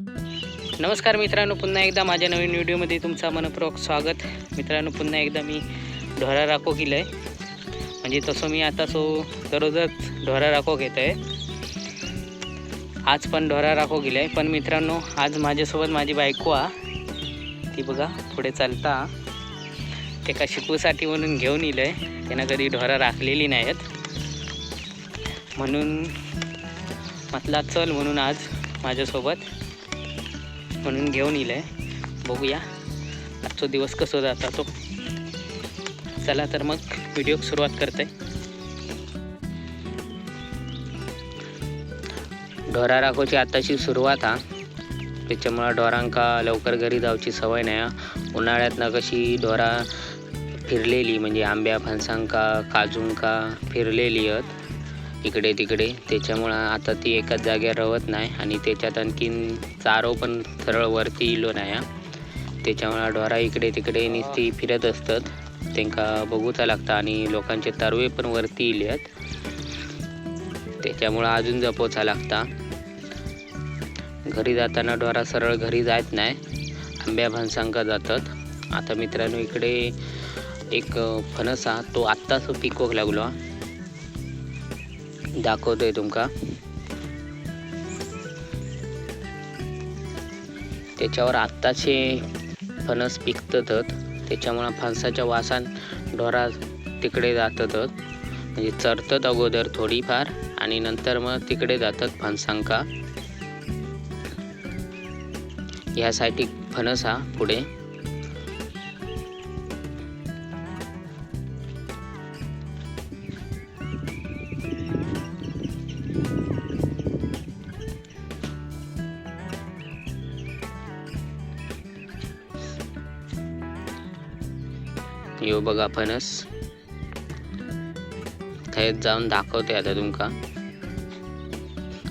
नमस्कार मित्रांनो, पुन्हा एकदा माझ्या नवीन व्हिडिओमध्ये तुमचं मनपूर्वक स्वागत. मित्रांनो, पुन्हा एकदा मी ढोरा राखो केलं आहे. म्हणजे तसं मी आता दररोजच ढोरा राखो घेत आहे. आज पण ढोरा राखो केलं आहे. पण मित्रांनो, आज माझ्यासोबत माझी बायको ती बघा पुढे चालता ते का शिकूसाठी म्हणून घेऊन येलं आहे. त्यानं कधी ढोरा राखलेली नाहीत म्हणून म्हटला चल म्हणून आज माझ्यासोबत म्हणून घेऊन येलं आहे. बघूया आजचा दिवस कसं जाता तो. चला तर मग व्हिडिओ सुरुवात करते. ढोरा राखोची आताची सुरुवात त्याच्यामुळं ढोरांका लवकर घरी जाऊची सवय नाही. उन्हाळ्यातनं कशी ढोरा फिरलेली म्हणजे आंब्या फणसांका काजूंका फिरलेली आहेत इकडे तिकडे. त्याच्यामुळं आता ती एकाच जागेवर राहत नाही आणि त्याच्यात आणखीन चारो पण सरळ वरती इलो नाही. त्याच्यामुळं ढोरा इकडे तिकडे नुसती फिरत असतात. त्यांना बघूचा लागतं आणि लोकांचे तरवे पण वरती इले आहेत. त्याच्यामुळं अजून जपोचा लागता. घरी जाताना ढोरा सरळ घरी जात नाही, आंब्या फणसांका जातात. आता मित्रांनो, इकडे एक फणस तो आत्ताच पिकोक लागलो दाखवतोय तुमका. त्याच्यावर आत्ताचे फणस पिकतात. त्याच्यामुळं फणसाच्या वासान ढोरा तिकडे जातात. म्हणजे चरतात अगोदर थोडीफार आणि नंतर मग तिकडे जातात फणसांका. यासाठी फणस पुढे. यो बघा फणस थेट जाऊन दाखवते आता तुमका.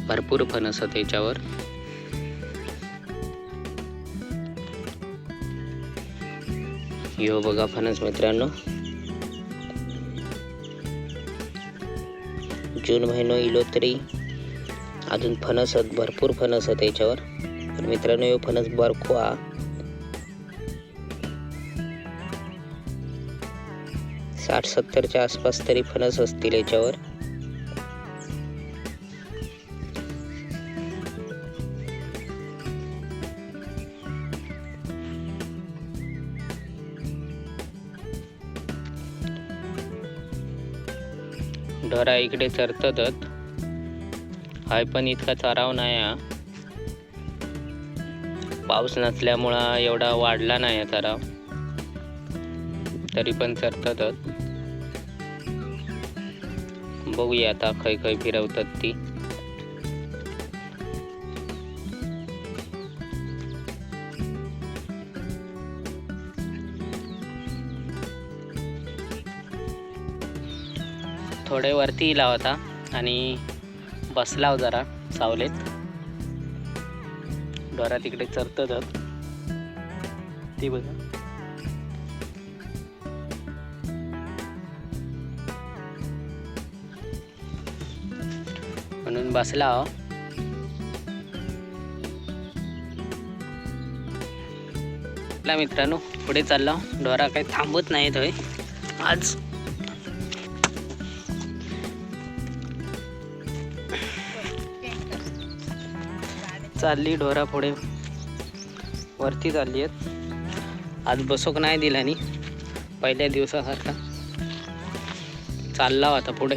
भरपूर फणस त्याच्यावर. यो बघा फणस मित्रांनो. जून महिनो इलो तरी अजून फणस भरपूर फणस त्याच्यावर. तर मित्रांनो, यो फणस बरखो 60-70च्या आसपास तरी फणस असतील याच्यावर. ढोरा इकडे चरतात. हाय पण इतका चराव नाही. पाऊस नसल्यामुळं एवढा वाढला नाही चराव, तरी पण चरतात. बघूया आता खै खै फिरवतात ती. थोडे वरती लावता आणि बसलाव जरा सावलेत. ढोरा तिकडे चरतात ती बघा. म्हणून बसला. मित्रांनो, पुढे चालला. ढोरा काही थांबत नाहीत होय आज. चालली ढोरा पुढे वरती चालली आहेत. आज बसोक नाही दिला आणि पहिल्या दिवसासारखा चालला आता पुढे.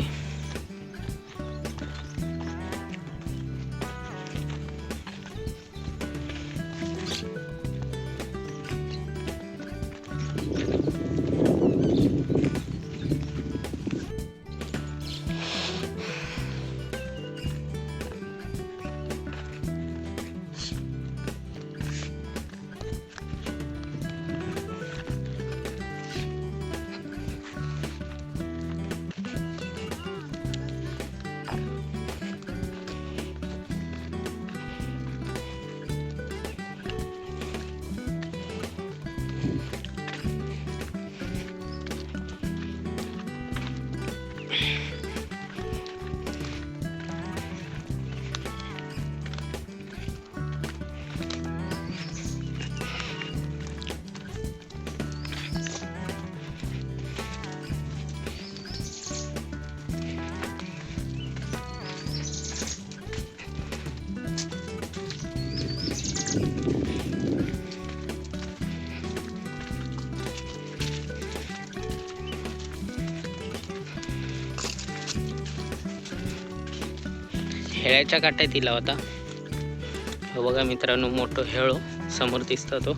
हेळ्याच्या काट्यात दिला होता. हो बघा मित्रांनो, मोठं हेळो समोर दिसतो तो.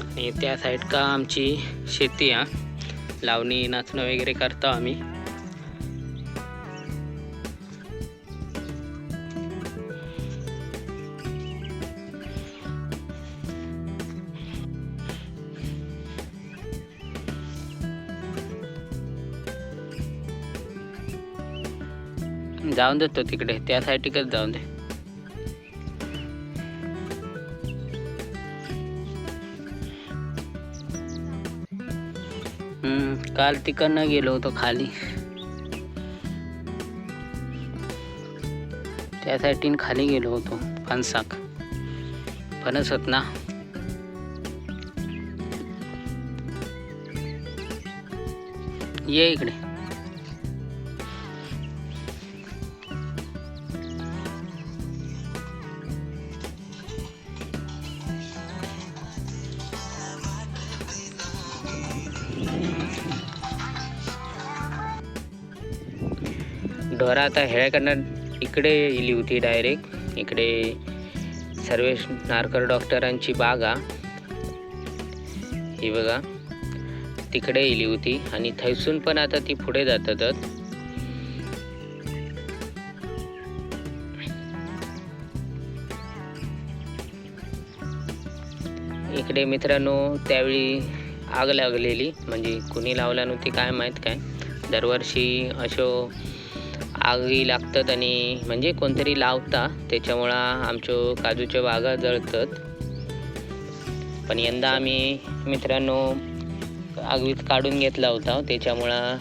आणि त्या साईड का आमची शेती हा, लावणी नाचणं वगैरे करतो आम्ही. जाऊन देतो तिकडे, त्या साईडकडे जाऊन दे. काल तिकडनं गेलो होतो खाली, त्या साईडीन खाली गेलो होतो. फणसाक फणस होत ना. ये इकडे. ढोरा आता हेळ्याकडनं इकडे इली होती डायरेक्ट. इकडे सर्वेश नारकर डॉक्टरांची बाग हा, ही बघा तिकडे इली होती. आणि थैसून पण आता ती पुढे जातात. इकडे मित्रांनो त्यावेळी आग लागलेली, म्हणजे कुणी लावला नव्हती काय माहीत काय. दरवर्षी अशो आगी लागतात आणि म्हणजे कोणतरी लावता, त्याच्यामुळं आमच्या काजूच्या बागा जळतात. पण यंदा आम्ही मित्रांनो आगीत काढून घेतला होता, त्याच्यामुळं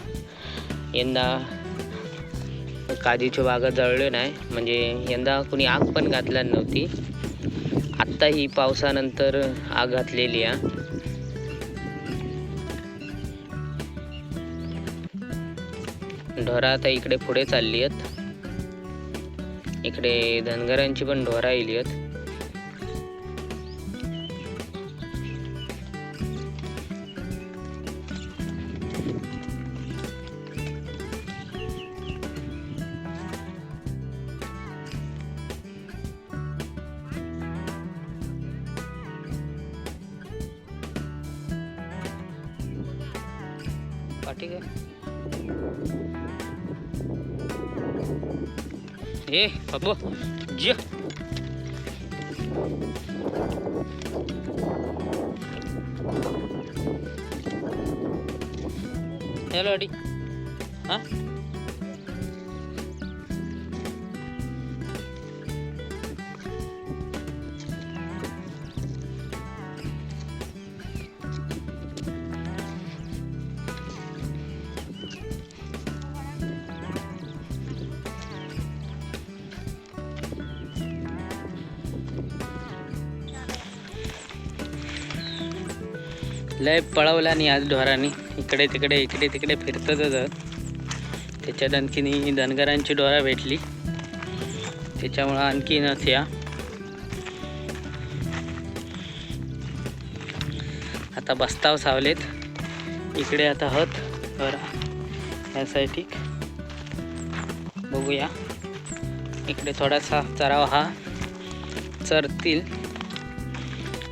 यंदा काजूच्या बागा जळले नाही. म्हणजे यंदा कुणी आग पण घातला नव्हती. आत्ता ही पावसानंतर आग घातलेली आहे. ढोरा आता इकडे पुढे चालली आहेत. इकडे धनगरांची पण ढोरा येली आहेत. पाठी काय ए बाबू जिया. हॅलो अडी हां लय पळवला नाही आज ढोरांनी. इकडे तिकडे फिरतच. त्याच्यात आणखी धनगरांची ढोरा भेटली, त्याच्यामुळं आणखीनच या आता बस्ताव सावलेत. इकडे आता हत ढोरा यासाठी बघूया. इकडे थोडासा चराव हा चरतील.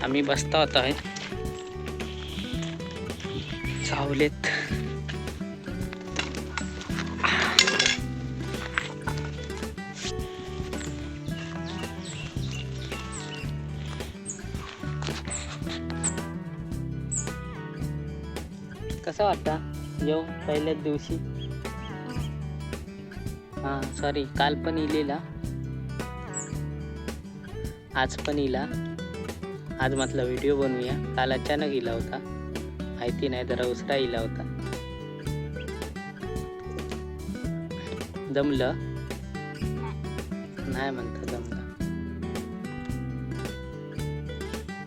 आम्ही बस्ताव आता आहे सावलेत. कसं वाटतं येऊ पहिल्याच दिवशी? हां सॉरी, काल पण इलेला, आज पण इला. आज म्हटलं व्हिडिओ बनवूया. काल अचानक इला होता, माहिती नाही, जरा उसरा इला होता. जमलं नाही म्हणता, जमलं.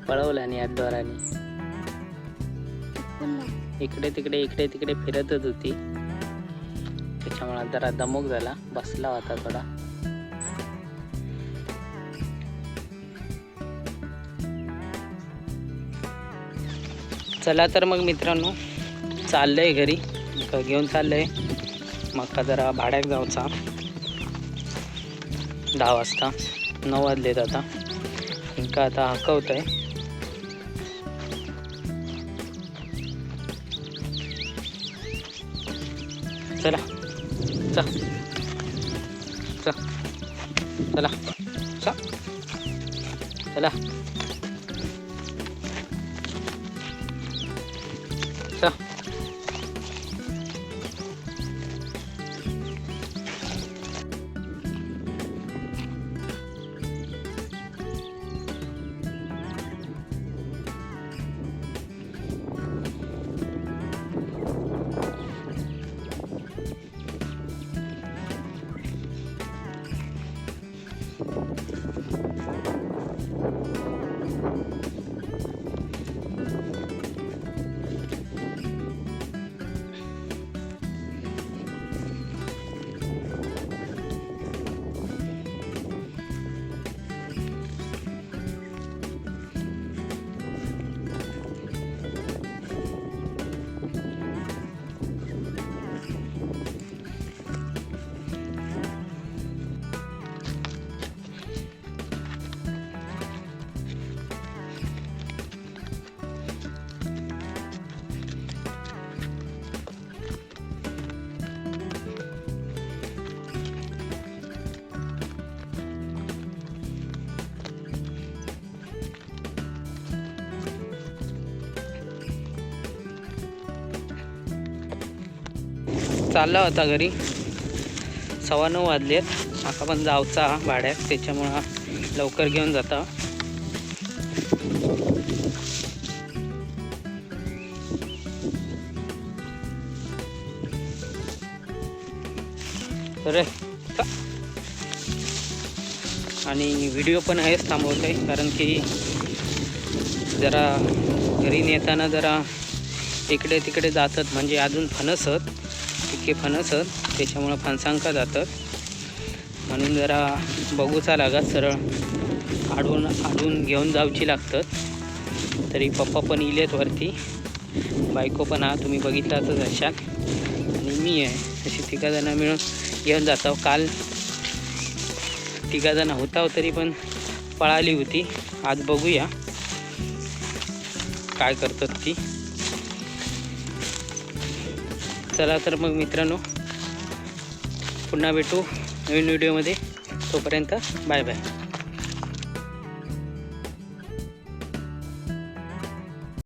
पळवला नाही ढोरांनी. इकडे तिकडे फिरतच होती, त्याच्यामुळे जरा दमक झाला, बसला होता थोडा. चला तर मग मित्रांनो, चाललंय घरी, घेऊन चाललंय. मग जरा भाड्यात जाऊचा 10 वाजता, 9 वाजलेत आता. ఇంకా आता हकवतंय. चला चला चला चला चला चला. चालला होता घरी, 9:15 वाजलेत. आता पण जाऊचा भाड्यात, त्याच्यामुळं लवकर घेऊन जाता. अरे आणि व्हिडिओ पण आहेच थांबवतोय, कारण की जरा घरी नेताना जरा इकडे तिकडे जातात, म्हणजे अजून फणसत पिके फणसत, त्याच्यामुळं फणसांका जातात. म्हणून जरा बघूचा लागत, सरळ आडून घेऊन जाऊची लागतात. तरी पप्पा पण इलेत वरती, बायको पण हा तुम्ही बघितलाच असाल, आणि मी आहे, अशी 3 जणं मिळून घेऊन जातो. काल 3 जणं होता, तरी पण पळाली होती. आज बघूया काय करतात ती. चला तर मग मित्रांनो, पुन्हा भेटू नवीन व्हिडिओमध्ये. तोपर्यंत बाय बाय.